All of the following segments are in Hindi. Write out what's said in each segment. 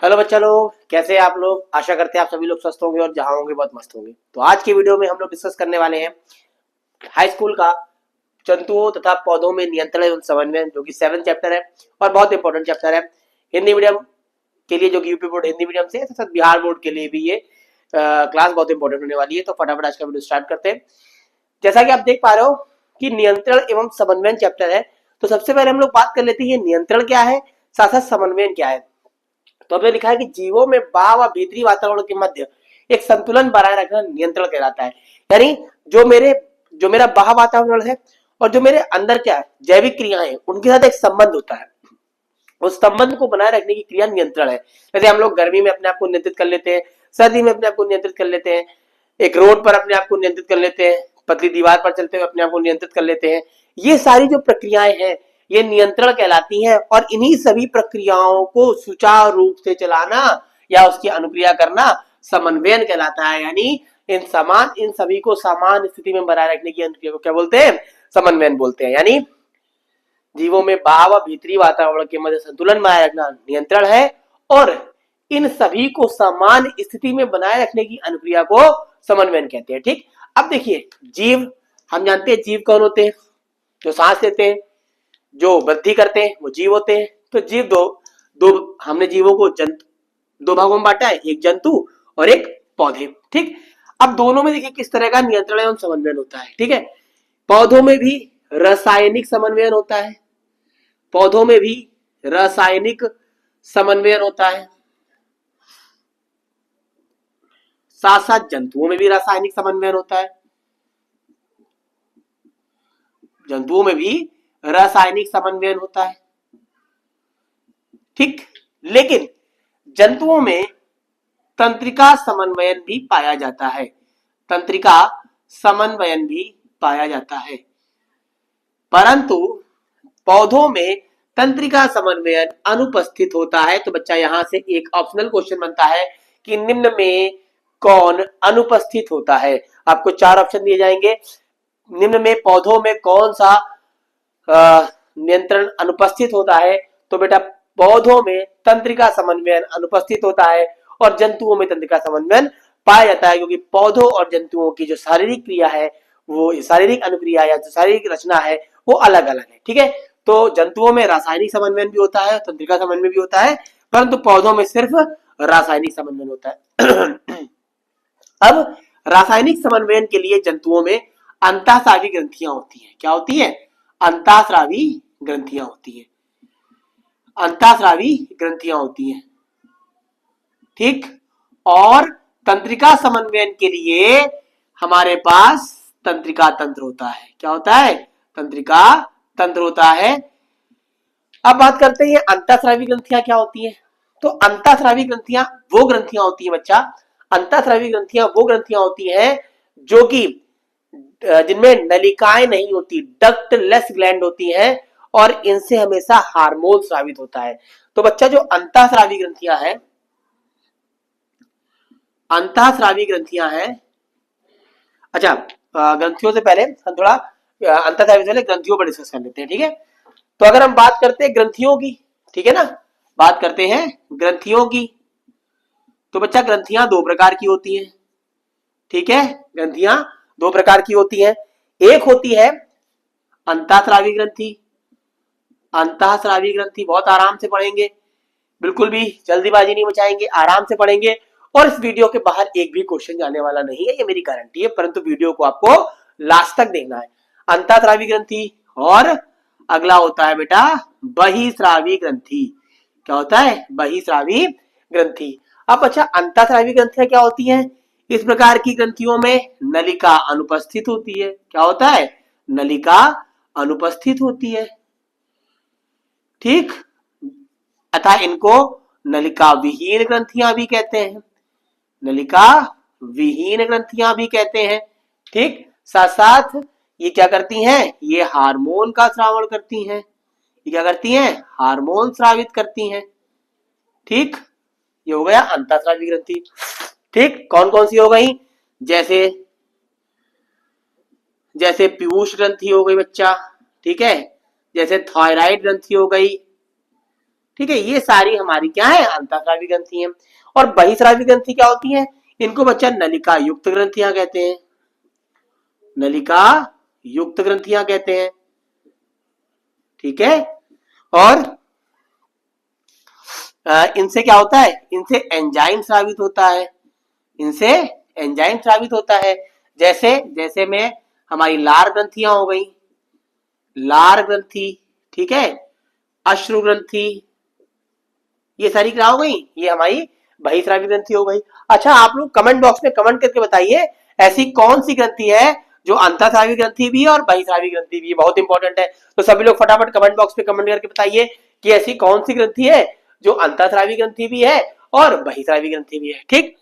हेलो बच्चा लोग, कैसे हैं आप लोग। आशा करते हैं आप सभी लोग स्वस्थ होंगे और जहां होंगे बहुत मस्त होंगे। तो आज की वीडियो में हम लोग डिस्कस करने वाले हैं हाई स्कूल का जंतुओं तथा पौधों में नियंत्रण एवं समन्वय, जो कि 7 चैप्टर है और बहुत इंपॉर्टेंट चैप्टर है हिंदी मीडियम के लिए, जो कि यूपी बोर्ड हिंदी मीडियम से तथा बिहार बोर्ड के लिए भी ये क्लास बहुत इंपॉर्टेंट होने वाली है। तो फटाफट आज का वीडियो स्टार्ट करते हैं। जैसा कि आप देख पा रहे हो कि नियंत्रण एवं समन्वय चैप्टर है, तो सबसे पहले हम लोग बात कर लेते हैं ये नियंत्रण क्या है, साथ साथ समन्वय क्या है। तो हमने लिखा है कि जीवों में बाह्य व भीतरी वातावरण के मध्य एक संतुलन बनाए रखना नियंत्रण कहलाता है। यानी जो मेरा बाह्य वातावरण है और जो मेरे अंदर क्या है जैविक क्रियाएं, उनके साथ एक संबंध होता है। उस संबंध को बनाए रखने की क्रिया नियंत्रण है। जैसे हम लोग गर्मी में अपने आप को नियंत्रित कर लेते हैं, सर्दी में अपने आप को नियंत्रित कर लेते हैं, एक रोड पर अपने आप को नियंत्रित कर लेते हैं, पतली दीवार पर चलते हुए अपने आप को नियंत्रित कर लेते हैं। ये सारी जो प्रक्रियाएं हैं ये नियंत्रण कहलाती हैं और इन्हीं सभी प्रक्रियाओं को सुचारू रूप से चलाना या उसकी अनुक्रिया करना समन्वयन कहलाता है। यानी इन सभी को समान स्थिति में बनाए रखने की अनुक्रिया को क्या बोलते हैं, समन्वयन बोलते हैं। यानी जीवों में बाह्य व भीतरी वातावरण के मध्य संतुलन बनाए रखना नियंत्रण है और इन सभी को समान स्थिति में बनाए रखने की अनुक्रिया को समन्वयन कहते हैं। ठीक, अब देखिए जीव, हम जानते हैं जीव कौन होते हैं, जो सांस लेते हैं, जो वृद्धि करते हैं वो जीव होते हैं। तो जीव दो दो हमने जीवों को दो भागों में बांटा है, एक जंतु और एक पौधे। ठीक, अब दोनों में देखिए किस तरह का नियंत्रण एवं समन्वयन होता है। ठीक है, पौधों में भी रासायनिक समन्वयन होता है, पौधों में भी रासायनिक समन्वयन होता है, साथ साथ जंतुओं में भी रासायनिक समन्वयन होता है, जंतुओं में भी रासायनिक समन्वयन होता है। ठीक, लेकिन जंतुओं में तंत्रिका समन्वयन भी पाया जाता है, तंत्रिका समन्वयन भी पाया जाता है। परंतु पौधों में तंत्रिका समन्वयन अनुपस्थित होता है। तो बच्चा यहां से एक ऑप्शनल क्वेश्चन बनता है कि निम्न में कौन अनुपस्थित होता है। आपको 4 ऑप्शन दिए जाएंगे, निम्न में पौधों में कौन सा नियंत्रण अनुपस्थित होता है। तो बेटा पौधों में तंत्रिका समन्वयन अनुपस्थित होता है और जंतुओं में तंत्रिका समन्वयन पाया जाता है, क्योंकि पौधों और जंतुओं की जो शारीरिक क्रिया है, वो शारीरिक अनुक्रिया या जो शारीरिक रचना है वो अलग अलग है। ठीक है, तो जंतुओं में रासायनिक समन्वयन भी होता है, तंत्रिका समन्वय भी होता है, परंतु पौधों में सिर्फ रासायनिक समन्वय होता है। अब रासायनिक समन्वयन के लिए जंतुओं में अंतःस्रावी ग्रंथियां होती हैं। क्या होती है, अंतःस्रावी ग्रंथियां होती हैं, अंतःस्रावी ग्रंथियां होती हैं। ठीक, और तंत्रिका समन्वयन के लिए हमारे पास तंत्रिका तंत्र होता है। क्या होता है, तंत्रिका तंत्र होता है। अब बात करते हैं अंतःस्रावी ग्रंथियां क्या होती हैं। तो अंतःस्रावी ग्रंथियां वो ग्रंथियां होती हैं बच्चा, अंतःस्रावी ग्रंथियां वो ग्रंथियां होती हैं जो कि जिनमें नलिकाएं नहीं होती, डक्टलेस ग्लैंड होती हैं और इनसे हमेशा हार्मोन स्रावित होता है। तो बच्चा जो अंतःस्रावी ग्रंथियां हैं, अंतःस्रावी ग्रंथियां हैं, अच्छा ग्रंथियों से पहले हम थोड़ा अंतःस्रावी से पहले ग्रंथियों पर डिस्कस कर लेते हैं। ठीक है, तो अगर हम बात करते हैं ग्रंथियों की, ठीक है ना, बात करते हैं ग्रंथियों की, तो बच्चा ग्रंथियां 2 प्रकार की होती हैं। ठीक है, ग्रंथियां 2 प्रकार की होती हैं। एक होती है अंतःस्रावी ग्रंथि, अंतःस्रावी ग्रंथि बहुत आराम से पढ़ेंगे, बिल्कुल भी जल्दीबाजी नहीं मचाएंगे, आराम से पढ़ेंगे और इस वीडियो के बाहर एक भी क्वेश्चन जाने वाला नहीं है, ये मेरी गारंटी है, परंतु वीडियो को आपको लास्ट तक देखना है। अंतःस्रावी ग्रंथि और अगला होता है बेटा बहिस्रावी ग्रंथि। क्या होता है, बहिस्रावी ग्रंथि। अब अच्छा अंतःस्रावी ग्रंथियां क्या होती हैं, इस प्रकार की ग्रंथियों में नलिका अनुपस्थित होती है। क्या होता है, नलिका अनुपस्थित होती है। ठीक, अतः इनको नलिका विहीन ग्रंथियां भी कहते हैं, नलिका विहीन ग्रंथियां भी कहते हैं। ठीक, साथ साथ ये क्या करती हैं, ये हार्मोन का स्रावण करती हैं, ये क्या करती हैं, हार्मोन स्रावित करती हैं। ठीक, ये हो गया अंतःस्रावी ग्रंथि। ठीक, कौन कौन सी हो गई, जैसे जैसे पीयूष ग्रंथि हो गई बच्चा, ठीक है, जैसे थायराइड ग्रंथि हो गई, ठीक है, ये सारी हमारी क्या है, अंतःस्रावी ग्रंथि है। और बहिस्रावी ग्रंथि क्या होती है, इनको बच्चा नलिका युक्त ग्रंथियां कहते हैं, नलिका युक्त ग्रंथियां कहते हैं। ठीक है, और इनसे क्या होता है, इनसे एंजाइम स्रावित होता है, इनसे एंजाइम स्रावित होता है। जैसे जैसे में हमारी लार ग्रंथियां हो गई, लार ग्रंथि, ठीक है, अश्रु ग्रंथि, ये सारी क्या हो गई, ये हमारी बहिस्रावी ग्रंथि हो गई। अच्छा, आप लोग कमेंट बॉक्स में कमेंट करके बताइए ऐसी कौन सी ग्रंथि है जो अंतःस्रावी ग्रंथि भी है और बहिस्रावी ग्रंथि भी है, बहुत इंपॉर्टेंट है। तो सभी लोग फटाफट कमेंट बॉक्स में कमेंट करके बताइए कि ऐसी कौन सी ग्रंथि है जो अंतःस्रावी ग्रंथि भी है और बहिस्रावी ग्रंथि भी है। ठीक,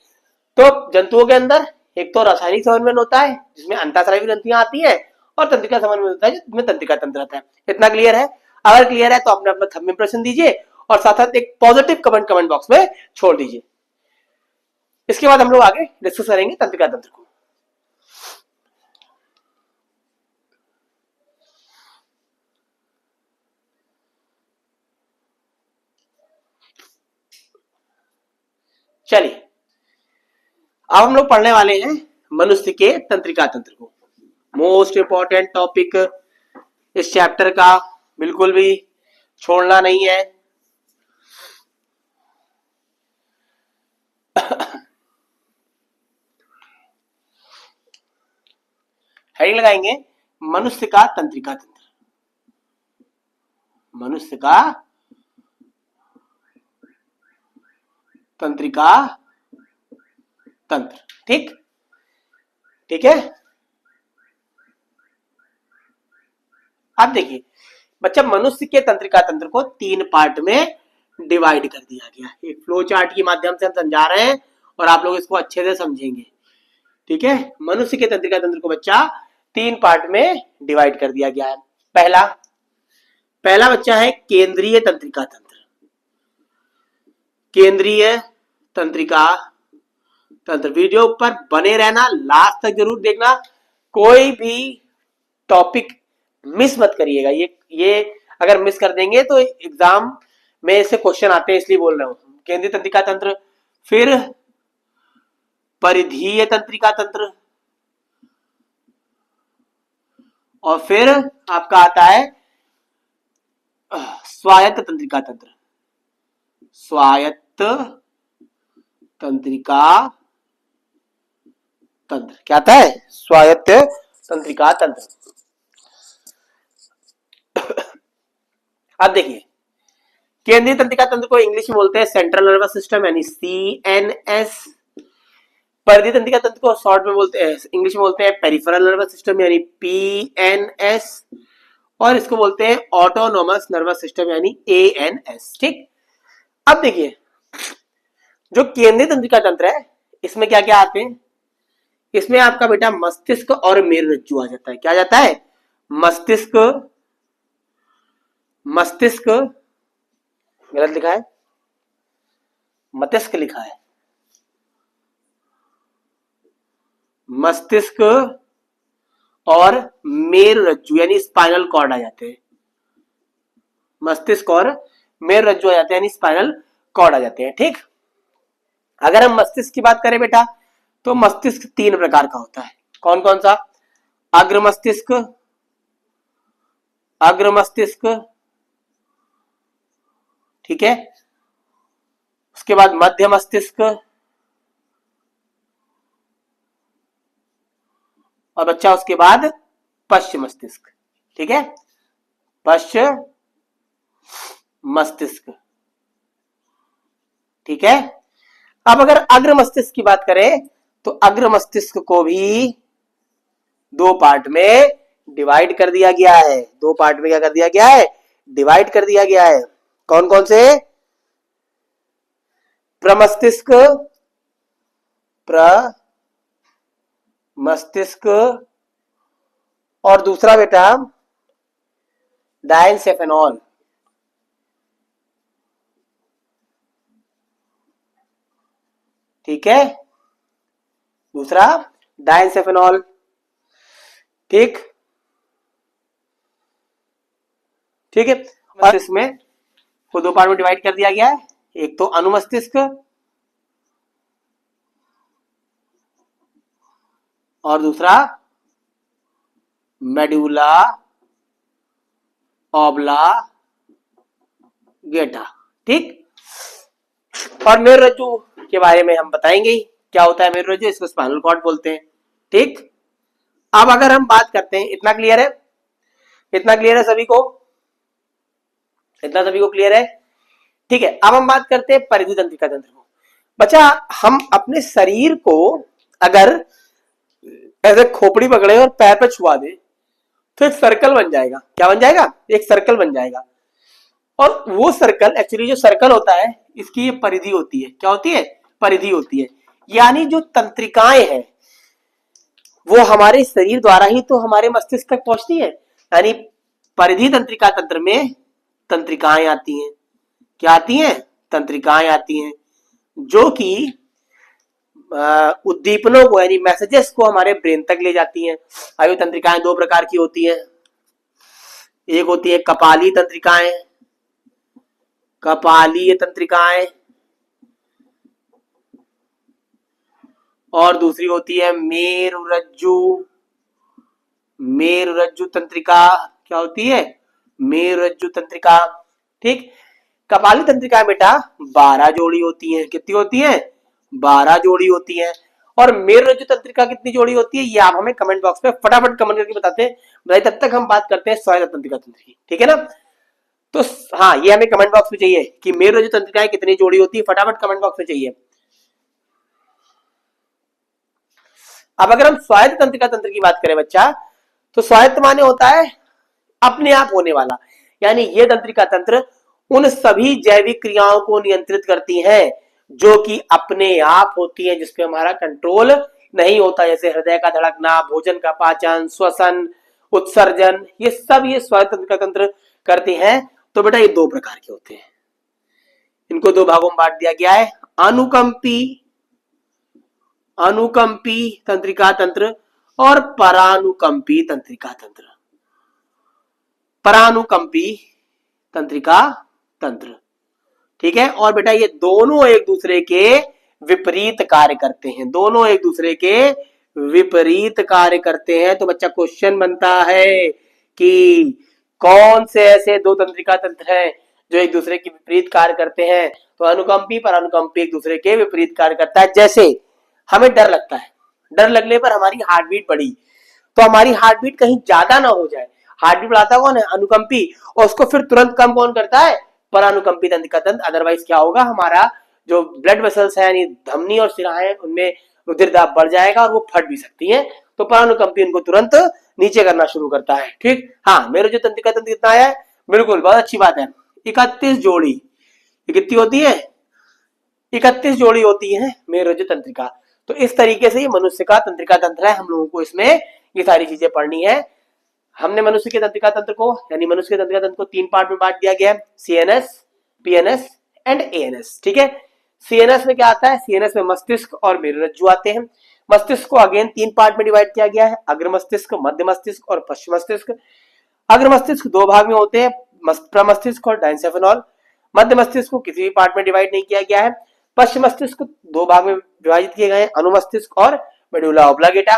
तो जंतुओं के अंदर एक तो रासायनिक समन्वयन होता है जिसमें अंतःस्रावी ग्रंथियां आती है, और तंत्रिका समन्वयन होता है जिसमें तंत्रिका तंत्र आता है। इतना क्लियर है? अगर क्लियर है तो अपने अपना थंब इंप्रेशन दीजिए और साथ साथ एक पॉजिटिव कमेंट कमेंट बॉक्स में छोड़ दीजिए। इसके बाद हम लोग आगे डिस्कस करेंगे तंत्रिका तंत्र को। चलिए, अब हम लोग पढ़ने वाले हैं मनुष्य के तंत्रिका तंत्र को। मोस्ट इंपॉर्टेंट टॉपिक इस चैप्टर का, बिल्कुल भी छोड़ना नहीं है। हेडिंग लगाएंगे मनुष्य का तंत्रिका तंत्र, मनुष्य का तंत्रिका तंत्र। ठीक, ठीक है। अब देखिए बच्चा, मनुष्य के तंत्रिका तंत्र को 3 पार्ट में डिवाइड कर दिया गया। एक फ्लो चार्ट के माध्यम से हम समझा रहे हैं और आप लोग इसको अच्छे से समझेंगे। ठीक है, मनुष्य के तंत्रिका तंत्र को बच्चा 3 पार्ट में डिवाइड कर दिया गया है। पहला बच्चा है केंद्रीय तंत्रिका तंत्र, केंद्रीय तंत्रिका तंत्र। वीडियो पर बने रहना, लास्ट तक जरूर देखना, कोई भी टॉपिक मिस मत करिएगा। ये अगर मिस कर देंगे तो एग्जाम में इससे क्वेश्चन आते हैं, इसलिए बोल रहा हूं। केंद्रीय तंत्रिका तंत्र, फिर परिधीय तंत्रिका तंत्र, और फिर आपका आता है स्वायत्त तंत्रिका तंत्र, स्वायत्त तंत्रिका तंत्र। क्या आता है? स्वायत्त तंत्रिका तंत्र। अब देखिए, केंद्रीय तंत्रिका तंत्र को इंग्लिश में बोलते हैं सेंट्रल नर्वस सिस्टम यानी CNS। परिधीय तंत्रिका तंत्र को शॉर्ट में बोलते हैं, इंग्लिश में बोलते हैं पेरिफेरल नर्वस सिस्टम यानी PNS, और इसको बोलते हैं ऑटोनोमस नर्वस सिस्टम यानी ANS। ठीक, अब देखिए जो केंद्रीय तंत्रिका तंत्र है इसमें क्या क्या आते हैं, इसमें आपका बेटा मस्तिष्क और मेरुरज्जु आ जाता है। क्या आ जाता है? मस्तिष्क, मस्तिष्क गलत लिखा है, मस्तिष्क लिखा है, मस्तिष्क और मेरुरज्जु यानी स्पाइनल कॉर्ड आ जाते हैं, मस्तिष्क और मेरुरज्जु आ जाते हैं यानी स्पाइनल कॉर्ड आ जाते हैं। ठीक, अगर हम मस्तिष्क की बात करें बेटा तो मस्तिष्क 3 प्रकार का होता है। कौन कौन सा? अग्र मस्तिष्क, अग्र मस्तिष्क, ठीक है, उसके बाद मध्य मस्तिष्क, और बच्चा उसके बाद पश्च मस्तिष्क। ठीक है, पश्च मस्तिष्क। ठीक है, अब अगर अग्र मस्तिष्क की बात करें तो अग्र मस्तिष्क को भी 2 पार्ट में डिवाइड कर दिया गया है। 2 पार्ट में क्या कर दिया गया है? डिवाइड कर दिया गया है। कौन कौन से? प्रमस्तिष्क, प्रमस्तिष्क, और दूसरा बेटा डायनसेफेनॉल। ठीक है, दूसरा डायनसेफेनॉल। ठीक, ठीक है, और इसमें को दो पार्ट में डिवाइड कर दिया गया है, एक तो अनुमस्तिष्क और दूसरा मेडुला ऑब्लांगेटा। ठीक, और मेरुरज्जु के बारे में हम बताएंगे क्या होता है मेरुरज्जु, इसको स्पाइनल कॉर्ड बोलते हैं। ठीक, अब अगर हम बात करते हैं, इतना क्लियर है, इतना क्लियर है सभी को, इतना सभी को क्लियर है? ठीक है, अब हम बात करते हैं परिधि तंत्रिका तंत्र को। बच्चा, हम अपने शरीर को अगर ऐसे खोपड़ी पकड़े और पैर पे छुआ दे तो एक सर्कल बन जाएगा। क्या बन जाएगा? एक सर्कल बन जाएगा। और वो सर्कल, एक्चुअली जो सर्कल होता है इसकी ये परिधि होती है। क्या होती है? परिधि होती है। यानी जो तंत्रिकाएं हैं वो हमारे शरीर द्वारा ही तो हमारे मस्तिष्क तक पहुंचती है। यानी परिधि तंत्रिका तंत्र में तंत्रिकाएं आती हैं। क्या आती हैं? तंत्रिकाएं आती हैं जो कि उद्दीपनों को यानी मैसेजेस को हमारे ब्रेन तक ले जाती हैं। अभी तंत्रिकाएं दो प्रकार की होती हैं, एक होती है कपाली तंत्रिकाएं, कपालीय तंत्रिकाएं, और दूसरी होती है मेरुरज्जु, मेरुरज्जु तंत्रिका। क्या होती है? मेरुरज्जु तंत्रिका। ठीक, कपाली तंत्रिका बेटा 12 जोड़ी होती है। कितनी होती है? 12 जोड़ी होती है। और मेरुरज्जु तंत्रिका कितनी जोड़ी होती है ये आप हमें कमेंट बॉक्स में फटाफट कमेंट करके बताते हैं। तब तक हम बात करते हैं स्वायत्त तंत्रिका तंत्र की। ठीक है ना? तो हाँ, ये हमें कमेंट बॉक्स में चाहिए कि मेरुरज्जु तंत्रिकाएं कितनी जोड़ी होती है, फटाफट कमेंट बॉक्स में चाहिए। अब अगर हम स्वायत्त तंत्रिका तंत्र की बात करें बच्चा, तो स्वायत्त माने होता है अपने आप होने वाला। यानी ये तंत्रिका तंत्र उन सभी जैविक क्रियाओं को नियंत्रित करती हैं जो कि अपने आप होती हैं, जिसपे हमारा कंट्रोल नहीं होता, जैसे हृदय का धड़कना, भोजन का पाचन, श्वसन, उत्सर्जन, ये सब ये स्वायत्त तंत्रिका तंत्र करते हैं। तो बेटा ये दो प्रकार के होते हैं, इनको दो भागों में बांट दिया गया है, अनुकंपी, अनुकंपी तंत्रिका तंत्र और परानुकंपी तंत्रिका तंत्र। परानुकंपी तंत्रिका तंत्र। ठीक है, और बेटा ये दोनों एक दूसरे के विपरीत कार्य करते हैं, दोनों एक दूसरे के विपरीत कार्य करते हैं। तो बच्चा क्वेश्चन बनता है कि कौन से ऐसे दो तंत्रिका तंत्र हैं जो एक दूसरे के विपरीत कार्य करते हैं? तो अनुकंपी परानुकंपी एक दूसरे के विपरीत कार्य करता है। जैसे हमें डर लगता है, डर लगने पर हमारी हार्ट बीट बढ़ी, तो हमारी हार्ट बीट कहीं ज्यादा ना हो जाए, हार्ट बीट बढ़ाता कौन है? अनुकंपी, और उसको फिर तुरंत कम कौन करता है? परानुकंपी तंत्रिका तंत्र। अदरवाइज क्या होगा, हमारा जो ब्लड वेसल्स है यानी धमनी और शिराएं, उनमें रुधिर दाब बढ़ जाएगा और वो फट भी सकती हैं। तो परानुकंपी उनको तुरंत नीचे करना शुरू करता है। ठीक, हाँ, मेरे जो तंत्रिका तंत्र कितना है? बिल्कुल, बहुत अच्छी बात है, 31 जोड़ी। कितनी होती है? 31 जोड़ी होती है मेरुरज्जु तंत्रिका। तो इस तरीके से ये मनुष्य का तंत्रिका तंत्र है। हम लोगों को इसमें ये सारी चीजें पढ़नी है। हमने मनुष्य के तंत्रिका तंत्र को यानी मनुष्य के तंत्रिका तंत्र को तीन पार्ट में बांट दिया गया है, सीएनएस, पीएनएस एंड एएनएस। ठीक है, सीएनएस में क्या आता है? सीएनएस में मस्तिष्क और मेरुरज्जु आते हैं। मस्तिष्क को अगेन तीन पार्ट में डिवाइड किया गया है, अग्र मस्तिष्क, मध्य मस्तिष्क और पश्चिम मस्तिष्क। अग्र मस्तिष्क दो भाग में होते हैं, प्रमस्तिष्क और डायंसेफेनॉल। मध्य मस्तिष्क को किसी भी पार्ट में डिवाइड नहीं किया गया है। पश्चिम मस्तिष्क दो भाग में विभाजित किए गए हैं, अनुमस्तिष्क और मेडुला ऑब्लांगेटा।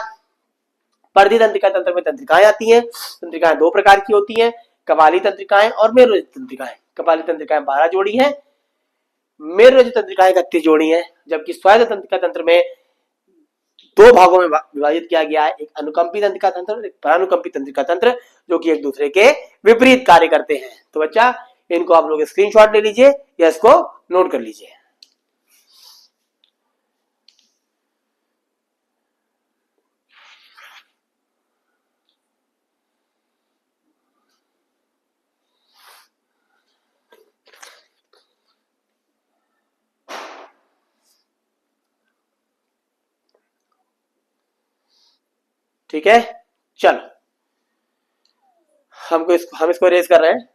परिधि तंत्रिका तंत्र में तंत्रिकाएं आती हैं। तंत्रिकाएं दो प्रकार की होती हैं, कपाली तंत्रिकाएं और मेरुरज्जु तंत्रिकाएं। कपाली तंत्रिकाएं 12 जोड़ी हैं, मेरुरज्जु तंत्रिकाएं 31 जोड़ी हैं। जबकि स्वायत्त तंत्रिका तंत्र में दो भागों में विभाजित किया गया है, एक अनुकंपी तंत्रिका तंत्र और एक परानुकंपी तंत्रिका तंत्र, जो कि एक दूसरे के विपरीत कार्य करते हैं। तो बच्चा इनको आप लोग स्क्रीनशॉट ले लीजिए या इसको नोट कर लीजिए। ठीक है, चलो हम इसको रेज कर रहे हैं।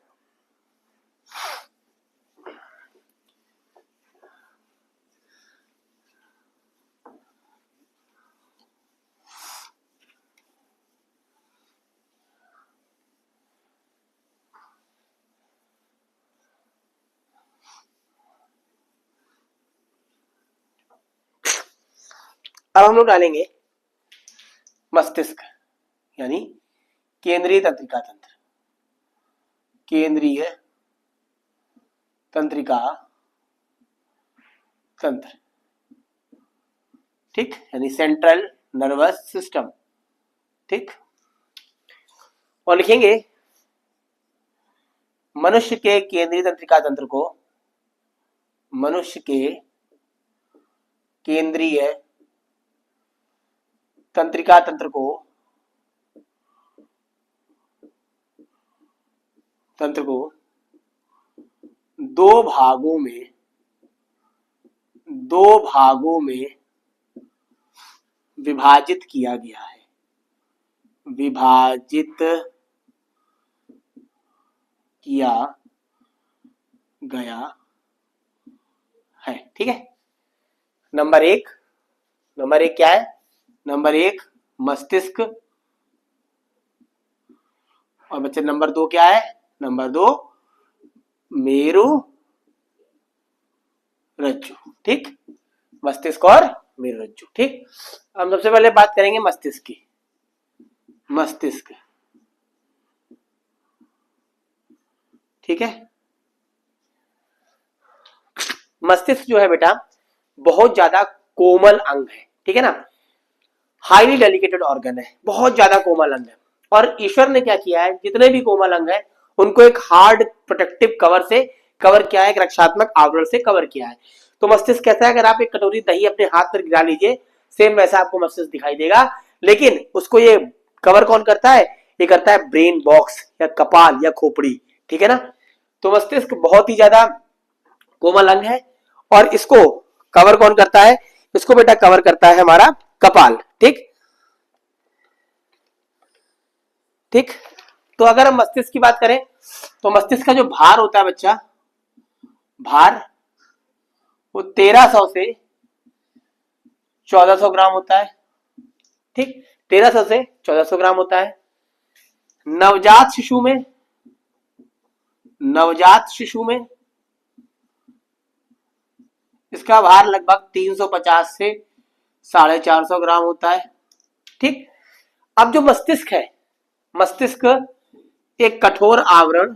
अब हम लोग डालेंगे मस्तिष्क यानी केंद्रीय तंत्रिका तंत्र, केंद्रीय तंत्रिका तंत्र, ठीक, यानी सेंट्रल नर्वस सिस्टम, ठीक। और लिखेंगे मनुष्य के केंद्रीय तंत्रिका तंत्र को, मनुष्य के केंद्रीय तंत्रिका तंत्र को दो भागों में विभाजित किया गया है, विभाजित किया गया है, ठीक है। नंबर एक क्या है? नंबर एक मस्तिष्क, और बच्चे नंबर दो क्या है? नंबर दो मेरु रज्जु, ठीक, मस्तिष्क और मेरु रज्जु, ठीक। हम सबसे पहले बात करेंगे मस्तिष्क की। मस्तिष्क, ठीक है। मस्तिष्क जो है बेटा बहुत ज्यादा कोमल अंग है, ठीक है ना, हाईली डेलिकेटेड ऑर्गन है, बहुत ज्यादा कोमल अंग है। और ईश्वर ने क्या किया है, जितने भी कोमल अंग है उनको एक हार्ड प्रोटेक्टिव कवर से कवर किया है, एक रक्षात्मक आवरण से कवर किया है। तो मस्तिष्क कैसा है, अगर आप एक कटोरी दही अपने हाथ पर गिरा लीजिए सेम वैसा आपको मस्तिष्क दिखाई देगा, लेकिन उसको ये कवर कौन करता है? ये करता है ब्रेन बॉक्स या कपाल या खोपड़ी, ठीक है ना। तो मस्तिष्क बहुत ही ज्यादा कोमल अंग है और इसको कवर कौन करता है? इसको बेटा कवर करता है हमारा कपाल, ठीक। ठीक, तो अगर हम मस्तिष्क की बात करें तो मस्तिष्क का जो भार होता है बच्चा, भार वो 1300 से 1400 ग्राम होता है, ठीक, 1300 से 1400 ग्राम होता है। नवजात शिशु में इसका भार लगभग 350 से 450 ग्राम होता है, ठीक। अब जो मस्तिष्क है, मस्तिष्क एक कठोर आवरण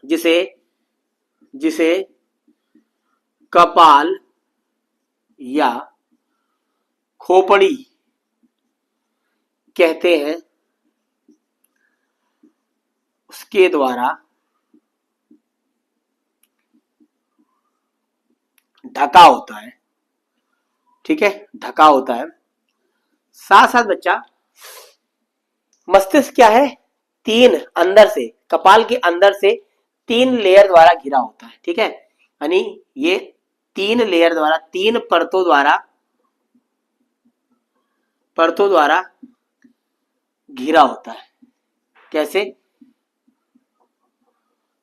जिसे कपाल या खोपड़ी कहते हैं, उसके द्वारा ढका होता है, ठीक है, ढका होता है। साथ साथ बच्चा मस्तिष्क क्या है, तीन अंदर से, कपाल के अंदर से 3 लेयर द्वारा घिरा होता है, ठीक है, यानी ये 3 लेयर द्वारा, 3 परतों द्वारा घिरा होता है। कैसे?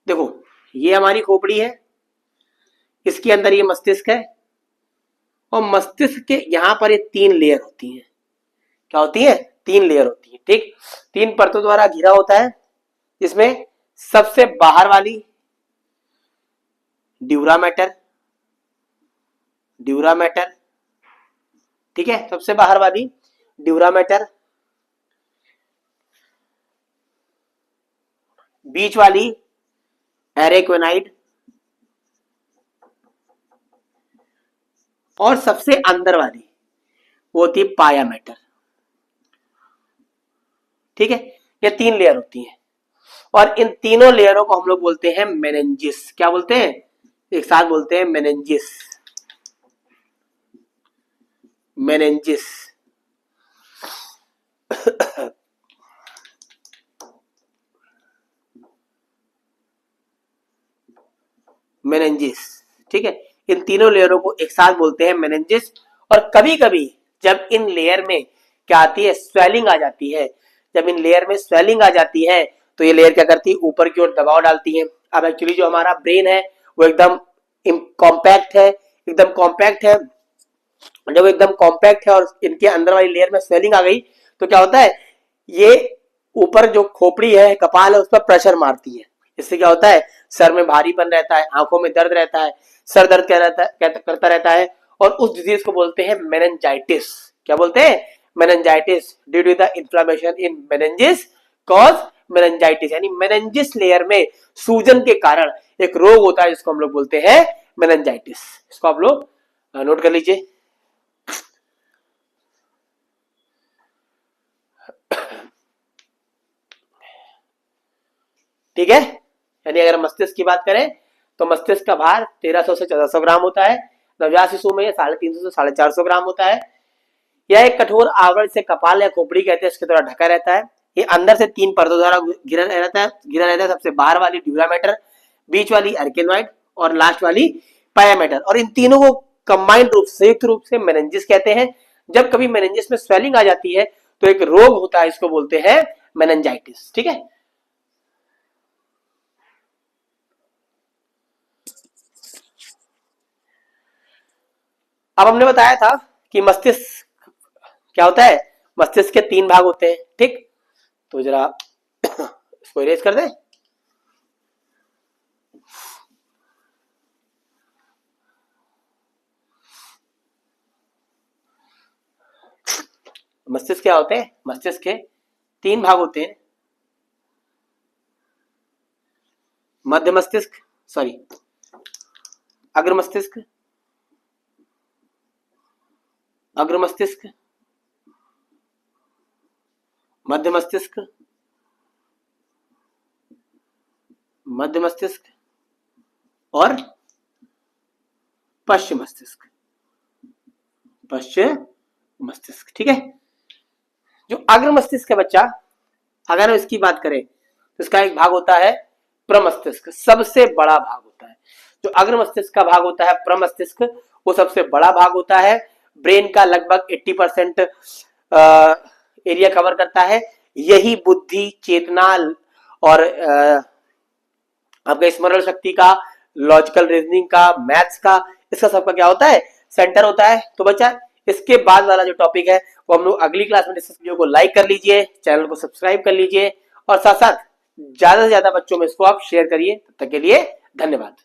देखो ये हमारी खोपड़ी है, इसके अंदर ये मस्तिष्क है और मस्तिष्क के यहां पर ये 3 लेयर होती हैं। क्या होती है? 3 लेयर होती है, ठीक, 3 परतों द्वारा घिरा होता है। इसमें सबसे बाहर वाली ड्यूरा मैटर, ठीक है, सबसे बाहर वाली ड्यूरा मैटर, बीच वाली एरेक्वेनाइड और सबसे अंदर वाली वो होती है पाया मैटर, ठीक है। ये 3 लेयर होती हैं और इन तीनों लेयरों को हम लोग बोलते हैं मेनिंजिस। क्या बोलते हैं? एक साथ बोलते हैं मेनिंजिस, मेनिंजिस। मेनिंजिस, ठीक है, इन तीनों लेयरों को एक साथ बोलते हैं मेनिंजिस। और कभी कभी जब इन लेयर में क्या आती है, स्वेलिंग आ जाती है, जब इन लेयर में स्वेलिंग आ जाती है तो ये लेयर क्या करती है, ऊपर की ओर दबाव डालती है। अब एक्चुअली जो हमारा ब्रेन है वो एकदम कॉम्पैक्ट है, एकदम कॉम्पैक्ट है। जब एकदम कॉम्पैक्ट है और इनके अंदर वाली लेयर में स्वेलिंग आ गई तो क्या होता है, ये ऊपर जो खोपड़ी है, कपाल है, उस पर प्रेशर मारती है। इससे क्या होता है, सर में भारीपन रहता है, आंखों में दर्द रहता है, सर दर्द करता रहता है, और उस डिजीज को बोलते हैं मेनिंजाइटिस। क्या बोलते हैं? Meningitis. Due to the inflammation in meninges cause meningitis, यानी मेनिंजिस लेयर में सूजन के कारण एक रोग होता है जिसको हम लोग बोलते हैं मेनिंजाइटिस। इसको आप लोग नोट कर लीजिए। ठीक है, यानी अगर मस्तिष्क की बात करें तो मस्तिष्क का भार 1300 से 1400 ग्राम होता है। नवजात शिशु में 350 से 450 ग्राम होता है। यह एक कठोर आवरण से कपाल या खोपड़ी कहते हैं इसके द्वारा ढका रहता है। ये अंदर से 3 परतों द्वारा घिरा रहता है। सबसे बाहर वाली ड्यूरा मैटर, बीच वाली अर्केनॉइड और लास्ट वाली पाया मैटर, और इन तीनों को कंबाइंड रूप संयुक्त रूप से मेनिंजिस कहते हैं। जब कभी मेनिंजिस में स्वेलिंग आ जाती है तो एक रोग होता है, इसको बोलते हैं मेनिंजाइटिस। ठीक है, अब हमने बताया था कि मस्तिष्क क्या होता है। मस्तिष्क के 3 भाग होते हैं। ठीक, तो जरा इसको इरेज कर दें। मस्तिष्क क्या होते हैं? मस्तिष्क के 3 भाग होते हैं। मध्य मस्तिष्क, सॉरी अग्र मस्तिष्क, अग्र मस्तिष्क, मध्य मस्तिष्क, मध्य मस्तिष्क और पश्चिम मस्तिष्क, पश्चिम मस्तिष्क। ठीक है, जो अग्र मस्तिष्क है बच्चा, अगर हम इसकी बात करें तो इसका एक भाग होता है प्रमस्तिष्क, सबसे बड़ा भाग होता है। जो अग्र मस्तिष्क का भाग होता है प्रमस्तिष्क, वो सबसे बड़ा भाग होता है। ब्रेन का लगभग 80% एरिया कवर करता है। यही बुद्धि, चेतना और आपका स्मरण शक्ति का, लॉजिकल रीजनिंग का, मैथ्स का, इसका सबका क्या होता है? सेंटर होता है। तो बच्चा इसके बाद वाला जो टॉपिक है वो हम लोग अगली क्लास में डिस्कस। वीडियो को लाइक कर लीजिए, चैनल को सब्सक्राइब कर लीजिए और साथ साथ ज्यादा से ज्यादा बच्चों में इसको आप शेयर करिए। तब तक के लिए धन्यवाद।